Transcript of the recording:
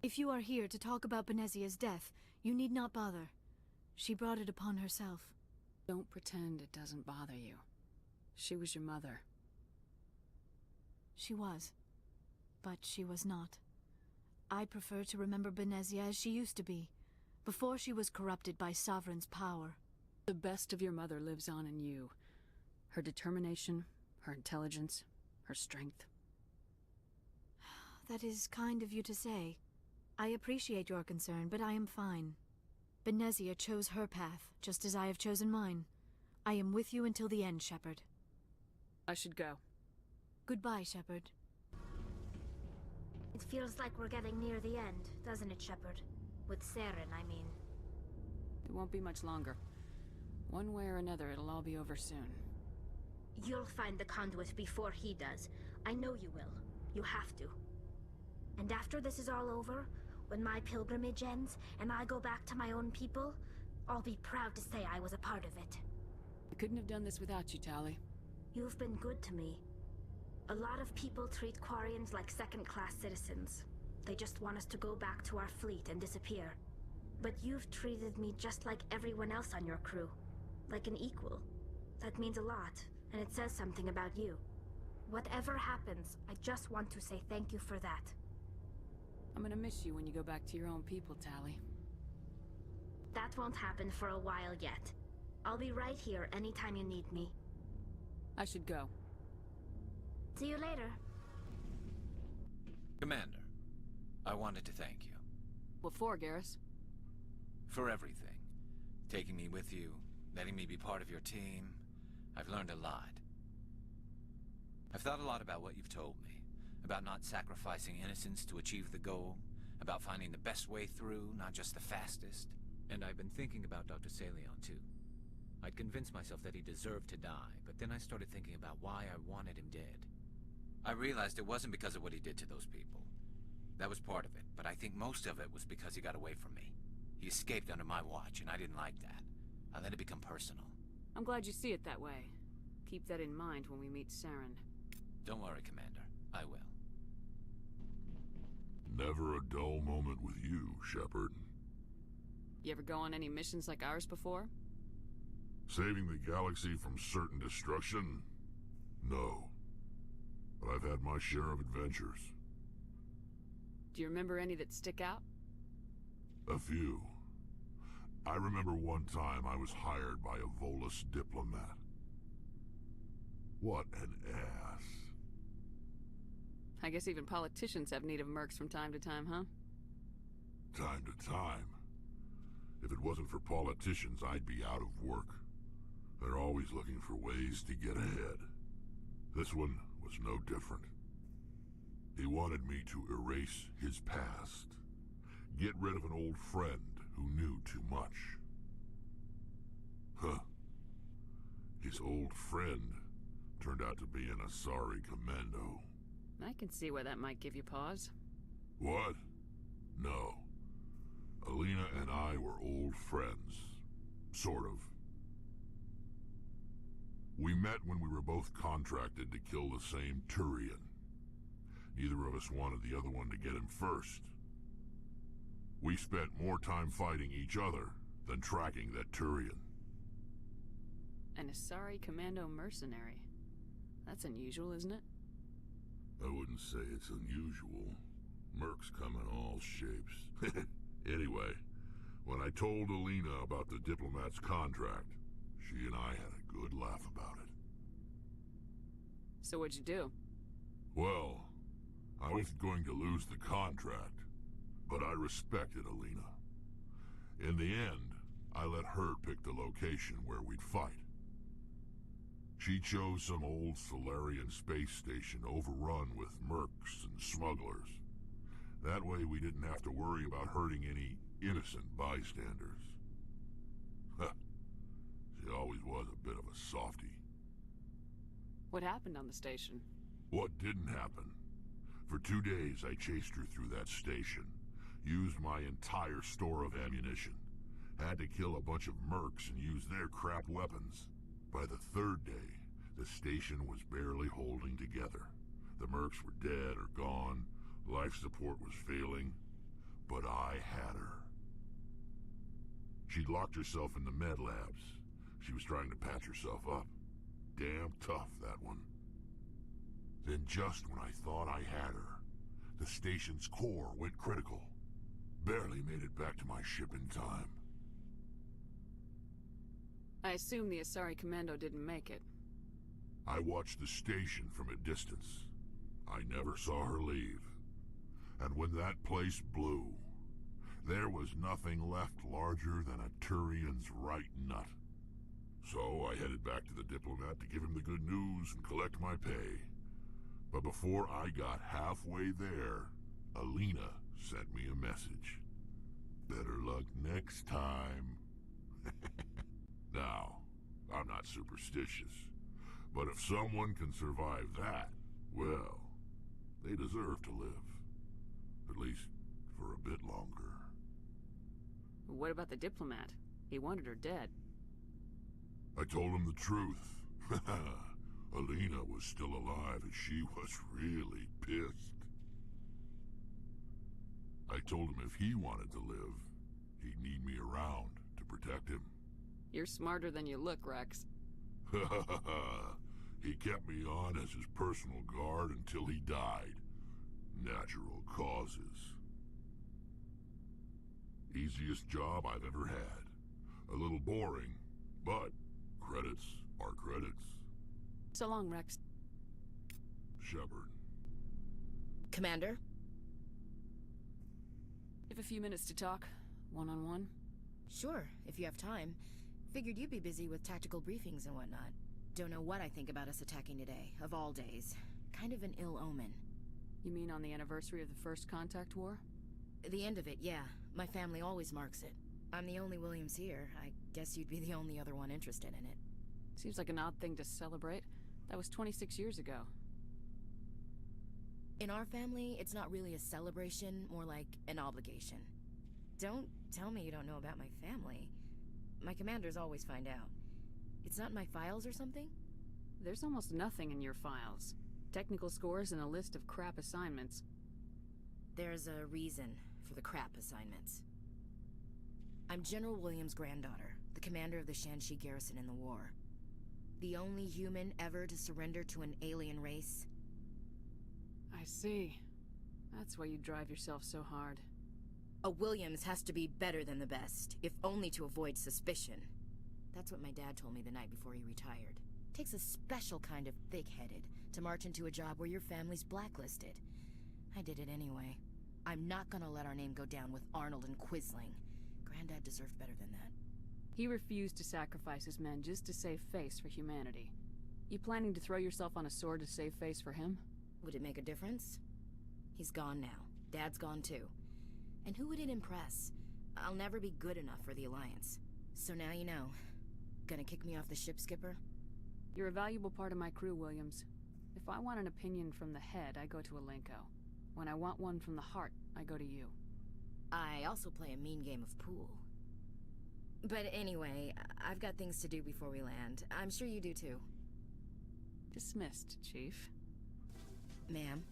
If you are here to talk about Benezia's death, you need not bother. She brought it upon herself. Don't pretend it doesn't bother you. She was your mother. She was. But she was not. I prefer to remember Benezia as she used to be, before she was corrupted by Sovereign's power. The best of your mother lives on in you. Her determination, her intelligence, her strength. That is kind of you to say. I appreciate your concern, but I am fine. Benezia chose her path, just as I have chosen mine. I am with you until the end, Shepard. I should go. Goodbye, Shepard. It feels like we're getting near the end, doesn't it, Shepard? With Saren, I mean. It won't be much longer. One way or another, it'll all be over soon. You'll find the conduit before he does. I know you will. You have to. And after this is all over, when my pilgrimage ends, and I go back to my own people, I'll be proud to say I was a part of it. I couldn't have done this without you, Tali. You've been good to me. A lot of people treat Quarians like second-class citizens. They just want us to go back to our fleet and disappear. But you've treated me just like everyone else on your crew. Like an equal. That means a lot, and it says something about you. Whatever happens, I just want to say thank you for that. I'm gonna miss you when you go back to your own people, Tali. That won't happen for a while yet. I'll be right here anytime you need me. I should go. See you later. Commander, I wanted to thank you. What for, Garrus? For everything. Taking me with you, letting me be part of your team. I've learned a lot. I've thought a lot about what you've told me. About not sacrificing innocence to achieve the goal. About finding the best way through, not just the fastest. And I've been thinking about Dr. Saleon, too. I'd convinced myself that he deserved to die, but then I started thinking about why I wanted him dead. I realized it wasn't because of what he did to those people. That was part of it, but I think most of it was because he got away from me. He escaped under my watch, and I didn't like that. I let it become personal. I'm glad you see it that way. Keep that in mind when we meet Saren. Don't worry, Commander. I will. Never a dull moment with you, Shepard. You ever go on any missions like ours before? Saving the galaxy from certain destruction? No. But I've had my share of adventures. Do you remember any that stick out? A few. I remember one time I was hired by a Volus diplomat. What an ass. I guess even politicians have need of mercs from time to time, huh? Time to time. If it wasn't for politicians, I'd be out of work. They're always looking for ways to get ahead. This one was no different. He wanted me to erase his past. Get rid of an old friend who knew too much. Huh. His old friend turned out to be an Asari commando. I can see why that might give you pause. What? No. Alina and I were old friends. Sort of. We met when we were both contracted to kill the same Turian. Neither of us wanted the other one to get him first. We spent more time fighting each other than tracking that Turian. An Asari commando mercenary. That's unusual, isn't it? I wouldn't say it's unusual. Mercs come in all shapes. Anyway, when I told Alina about the diplomat's contract, she and I had a good laugh about it. So what'd you do? Well, I wasn't going to lose the contract, but I respected Alina. In the end, I let her pick the location where we'd fight. She chose some old Solarian space station overrun with mercs and smugglers. That way we didn't have to worry about hurting any innocent bystanders. Huh. She always was a bit of a softie. What happened on the station? What didn't happen? For 2 days I chased her through that station, used my entire store of ammunition, had to kill a bunch of mercs and use their crap weapons. By the 3rd day, the station was barely holding together. The mercs were dead or gone, life support was failing. But I had her. She'd locked herself in the med labs. She was trying to patch herself up. Damn tough, that one. Then just when I thought I had her, the station's core went critical. Barely made it back to my ship in time. I assume the Asari Commando didn't make it. I watched the station from a distance. I never saw her leave. And when that place blew, there was nothing left larger than a Turian's right nut. So I headed back to the diplomat to give him the good news and collect my pay. But before I got halfway there, Alina sent me a message. Better luck next time. Now, I'm not superstitious, but if someone can survive that, well, they deserve to live. At least for a bit longer. What about the diplomat? He wanted her dead. I told him the truth. Alina was still alive and she was really pissed. I told him if he wanted to live, he'd need me around to protect him. You're smarter than you look, Rex. He kept me on as his personal guard until he died. Natural causes. Easiest job I've ever had. A little boring, but credits are credits. So long, Rex. Shepard. Commander? You have a few minutes to talk, one-on-one? Sure, if you have time. Figured you'd be busy with tactical briefings and whatnot. Don't know what I think about us attacking today, of all days. Kind of an ill omen. You mean on the anniversary of the First Contact War? The end of it, yeah. My family always marks it. I'm the only Williams here. I guess you'd be the only other one interested in it. Seems like an odd thing to celebrate. That was 26 years ago. In our family, it's not really a celebration, more like an obligation. Don't tell me you don't know about my family. My commanders always find out. It's not in my files or something? There's almost nothing in your files. Technical scores and a list of crap assignments. There's a reason for the crap assignments. I'm General Williams' granddaughter, the commander of the Shanxi garrison in the war. The only human ever to surrender to an alien race. I see. That's why you drive yourself so hard. A Williams has to be better than the best, if only to avoid suspicion. That's what my dad told me the night before he retired. Takes a special kind of thick-headed to march into a job where your family's blacklisted. I did it anyway. I'm not gonna let our name go down with Arnold and Quisling. Granddad deserved better than that. He refused to sacrifice his men just to save face for humanity. You planning to throw yourself on a sword to save face for him? Would it make a difference? He's gone now. Dad's gone too. And who would it impress? I'll never be good enough for the Alliance. So now you know. Gonna kick me off the ship, Skipper? You're a valuable part of my crew, Williams. If I want an opinion from the head, I go to Alenko. When I want one from the heart, I go to you. I also play a mean game of pool. But anyway, I've got things to do before we land. I'm sure you do too. Dismissed, Chief. Ma'am?